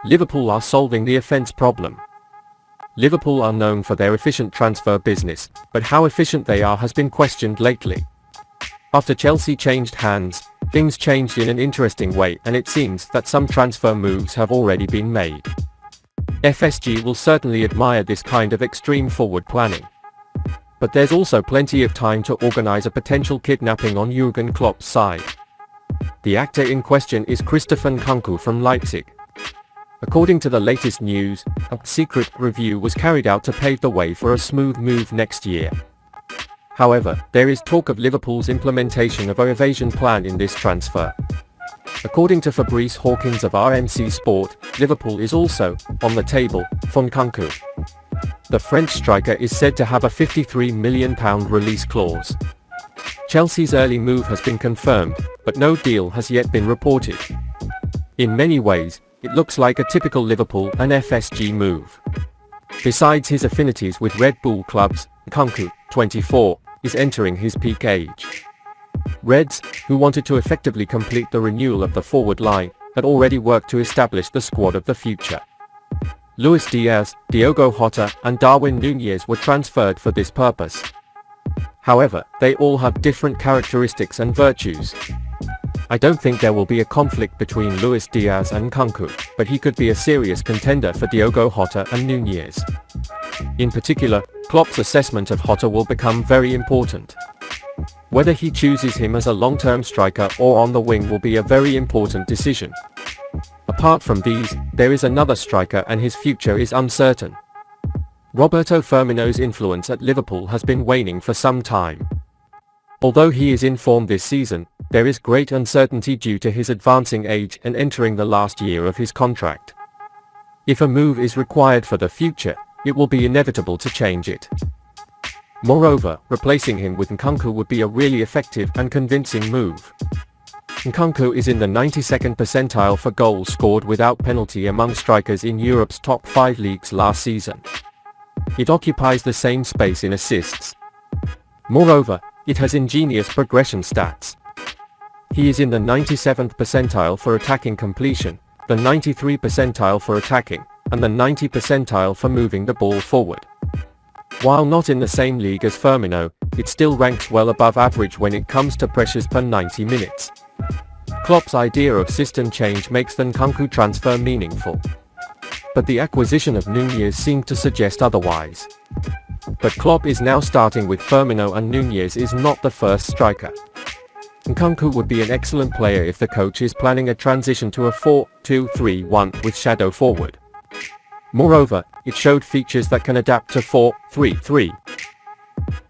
Liverpool are solving the offence problem. Liverpool are known for their efficient transfer business, but how efficient they are has been questioned lately. After Chelsea changed hands, things changed in an interesting way, and it seems that some transfer moves have already been made. FSG will certainly admire this kind of extreme forward planning. But there's also plenty of time to organize a potential kidnapping on Jürgen Klopp's side. The actor in question is NKUNKU from Leipzig. According to the latest news, a secret review was carried out to pave the way for a smooth move next year. However, there is talk of Liverpool's implementation of an evasion plan in this transfer. According to Fabrizio of RMC Sport, Liverpool is also on the table for NKUNKU. The French striker is said to have a £53 million release clause. Chelsea's early move has been confirmed, but no deal has yet been reported. In many ways, it looks like a typical Liverpool and FSG move. Besides his affinities with Red Bull clubs, NKUNKU, 24, is entering his peak age. Reds, who wanted to effectively complete the renewal of the forward line, had already worked to establish the squad of the future. Luis Diaz, Diogo Jota, and Darwin Nunez were transferred for this purpose. However, they all have different characteristics and virtues. I don't think there will be a conflict between Luis Diaz and NKUNKU, but he could be a serious contender for Diogo Jota and Nunez. In particular, Klopp's assessment of Jota will become very important. Whether he chooses him as a long-term striker or on the wing will be a very important decision. Apart from these, there is another striker and his future is uncertain. Roberto Firmino's influence at Liverpool has been waning for some time. Although he is in form this season, there is great uncertainty due to his advancing age and entering the last year of his contract. If a move is required for the future, it will be inevitable to change it. Moreover, replacing him with NKUNKU would be a really effective and convincing move. NKUNKU is in the 92nd percentile for goals scored without penalty among strikers in Europe's top 5 leagues last season. It occupies the same space in assists. Moreover, it has ingenious progression stats. He is in the 97th percentile for attacking completion, the 93 percentile for attacking, and the 90 percentile for moving the ball forward. While not in the same league as Firmino, it still ranks well above average when it comes to pressures per 90 minutes. Klopp's idea of system change makes the NKUNKU transfer meaningful. But the acquisition of Nunez seemed to suggest otherwise. But Klopp is now starting with Firmino, and Nunez is not the first striker. NKUNKU would be an excellent player if the coach is planning a transition to a 4-2-3-1 with shadow forward. Moreover, it showed features that can adapt to 4-3-3.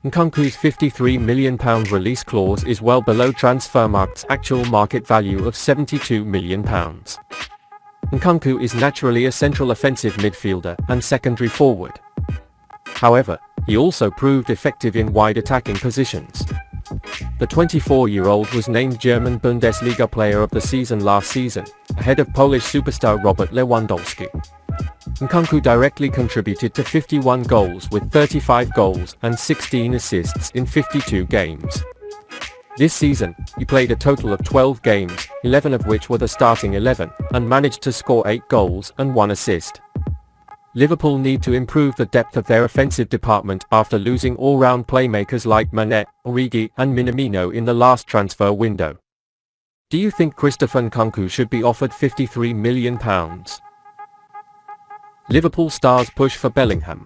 NKUNKU's £53 million release clause is well below Transfermarkt's actual market value of £72 million. NKUNKU is naturally a central offensive midfielder and secondary forward. However, he also proved effective in wide attacking positions. The 24-year-old was named German Bundesliga Player of the Season last season, ahead of Polish superstar Robert Lewandowski. NKUNKU directly contributed to 51 goals with 35 goals and 16 assists in 52 games. This season, he played a total of 12 games, 11 of which were the starting 11, and managed to score 8 goals and 1 assist. Liverpool need to improve the depth of their offensive department after losing all-round playmakers like Mane, Origi, and Minamino in the last transfer window. Do you think NKUNKU should be offered £53 million? Liverpool stars push for Bellingham.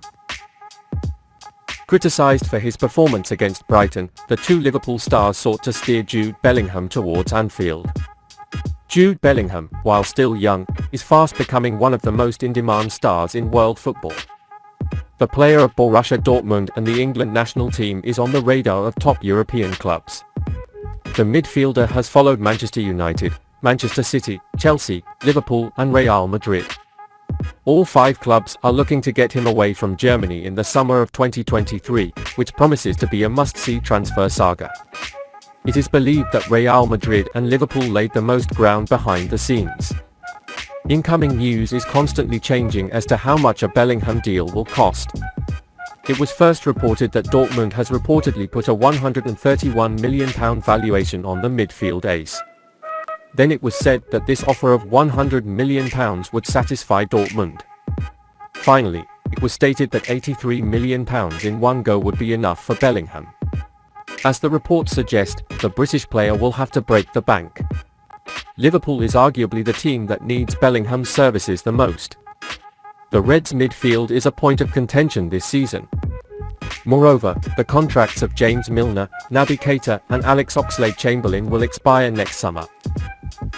Criticised for his performance against Brighton, the two Liverpool stars sought to steer Jude Bellingham towards Anfield. Jude Bellingham, while still young, is fast becoming one of the most in-demand stars in world football. The player of Borussia Dortmund and the England national team is on the radar of top European clubs. The midfielder has followed Manchester United, Manchester City, Chelsea, Liverpool, and Real Madrid. All 5 clubs are looking to get him away from Germany in the summer of 2023, which promises to be a must-see transfer saga. It is believed that Real Madrid and Liverpool laid the most ground behind the scenes. Incoming news is constantly changing as to how much a Bellingham deal will cost. It was first reported that Dortmund has reportedly put a £131 million valuation on the midfield ace. Then it was said that this offer of £100 million would satisfy Dortmund. Finally, it was stated that £83 million in one go would be enough for Bellingham. As the reports suggest, the British player will have to break the bank. Liverpool is arguably the team that needs Bellingham's services the most. The Reds' midfield is a point of contention this season. Moreover, the contracts of James Milner, Naby Keita and Alex Oxlade-Chamberlain will expire next summer.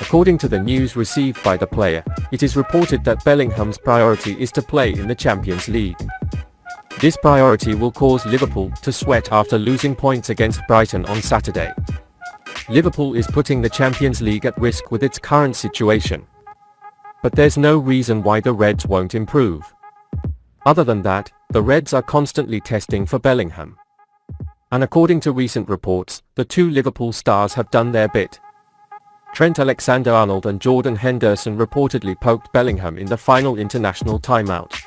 According to the news received by the player, it is reported that Bellingham's priority is to play in the Champions League. This priority will cause Liverpool to sweat after losing points against Brighton on Saturday. Liverpool is putting the Champions League at risk with its current situation. But there's no reason why the Reds won't improve. Other than that, the Reds are constantly testing for Bellingham. And according to recent reports, the two Liverpool stars have done their bit. Trent Alexander-Arnold and Jordan Henderson reportedly poked Bellingham in the final international timeout.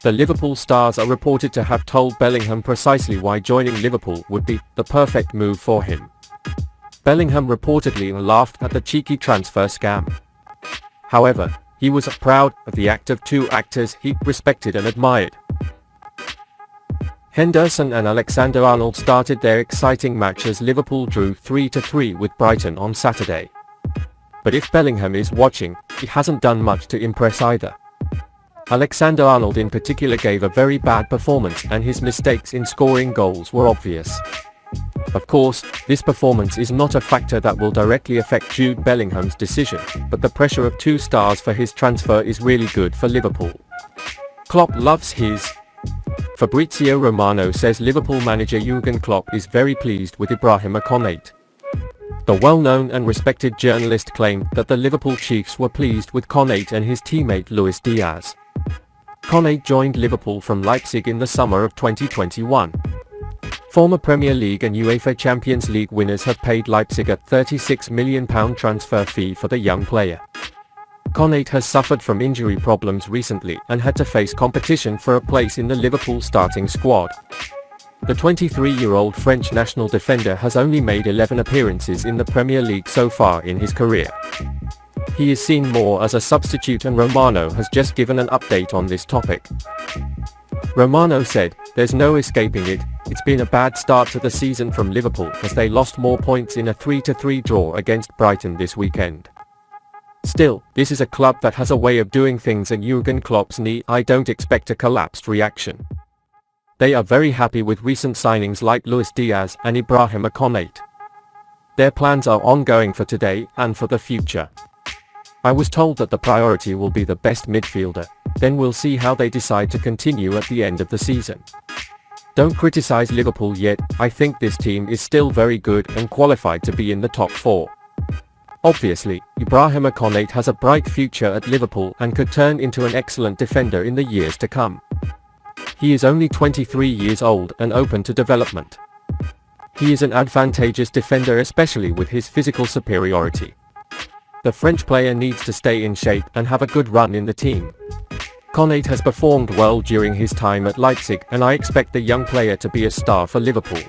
The Liverpool stars are reported to have told Bellingham precisely why joining Liverpool would be the perfect move for him. Bellingham reportedly laughed at the cheeky transfer scam. However, he was proud of the act of two actors he respected and admired. Henderson and Alexander-Arnold started their exciting match as Liverpool drew 3-3 with Brighton on Saturday. But if Bellingham is watching, he hasn't done much to impress either. Alexander-Arnold in particular gave a very bad performance and his mistakes in scoring goals were obvious. Of course, this performance is not a factor that will directly affect Jude Bellingham's decision, but the pressure of two stars for his transfer is really good for Liverpool. Klopp loves his. Fabrizio Romano says Liverpool manager Jürgen Klopp is very pleased with Ibrahima Konate. The well-known and respected journalist claimed that the Liverpool Chiefs were pleased with Konate and his teammate Luis Diaz. Konate joined Liverpool from Leipzig in the summer of 2021. Former Premier League and UEFA Champions League winners have paid Leipzig a £36 million transfer fee for the young player. Konate has suffered from injury problems recently and had to face competition for a place in the Liverpool starting squad. The 23-year-old French national defender has only made 11 appearances in the Premier League so far in his career. He is seen more as a substitute and Romano has just given an update on this topic. Romano said, "There's no escaping it, it's been a bad start to the season from Liverpool as they lost more points in a 3-3 draw against Brighton this weekend. Still, this is a club that has a way of doing things and Jürgen Klopp's knee I don't expect a collapsed reaction. They are very happy with recent signings like Luis Diaz and Ibrahima Konate. Their plans are ongoing for today and for the future. I was told that the priority will be the best midfielder, then we'll see how they decide to continue at the end of the season. Don't criticize Liverpool yet, I think this team is still very good and qualified to be in the top 4. Obviously, Ibrahima Konate has a bright future at Liverpool and could turn into an excellent defender in the years to come. He is only 23 years old and open to development. He is an advantageous defender especially with his physical superiority. The French player needs to stay in shape and have a good run in the team. Konate has performed well during his time at Leipzig and I expect the young player to be a star for Liverpool.